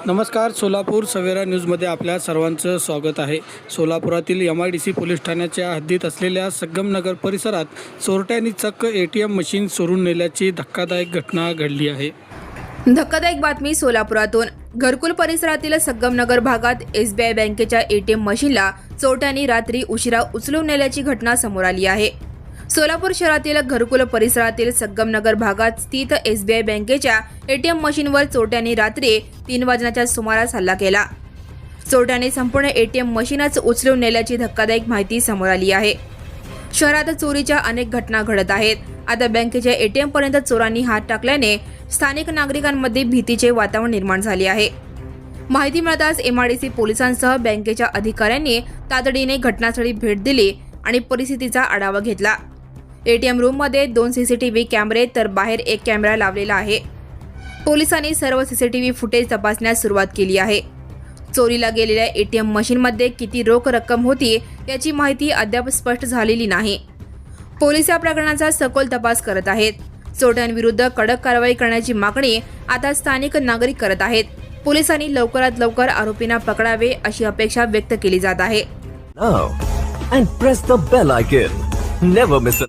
नमस्कार, सोलापूर सवेरा न्यूजमध्ये आपल्या सर्वांचं स्वागत आहे। सोलापुरातील MIDC पोलीस ठाण्याच्या हद्दीत असलेल्या संगमनगर परिसरात चोरट्यांनी चक्क ATM मशीन चोरून नेल्याची धक्कादायक घटना घडली आहे। धक्कादायक बातमी सोलापुरातून। घरकुल परिसरातील संगमनगर भागात SBI बँकेच्या ATM मशीनला चोरट्यांनी रात्री उशिरा उचलून नेल्याची घटना समोर आली आहे। सोलापूर शहरातील घरकुल परिसरातील संगमनगर भागात स्थित SBI बँकेच्या ATM मशीनवर चोरट्यांनी रात्री 3 वाजण्याच्या सुमारास हल्ला केला। चोरट्यांनी संपूर्ण ATM मशीनच उचलून नेल्याची धक्कादायक माहिती समोर आली आहे। शहरात चोरीच्या अनेक घटना घडत आहेत। आता बँकेच्या ATM पर्यंत चोरांनी हात टाकल्याने स्थानिक नागरिकांमध्ये भीतीचे वातावरण निर्माण झाले आहे। माहिती मिळताच MIDC पोलिसांसह बँकेच्या अधिकाऱ्यांनी तातडीने घटनास्थळी भेट दिली आणि परिस्थितीचा आढावा घेतला। ATM रूममध्ये 2 CCTV कॅमेरे तर बाहेर 1 कॅमेरा लावलेला आहे। पोलिसांनी सर्व CCTV फुटेज तपासण्यास सुरुवात केली आहे। चोरीला गेलेल्या ATM मशीनमध्ये किती रोख रक्कम होती याची माहिती अद्याप स्पष्ट झालेली नाही। पोलीस या प्रकरणाचा सखोल तपास करत आहेत। चोरट्यांविरुद्ध कडक कारवाई करण्याची मागणी आता स्थानिक नागरिक करत आहेत। पोलिसांनी लवकरात लवकर आरोपींना पकडावे अशी अपेक्षा व्यक्त केली जात आहे। Now and press the bell icon. Never miss a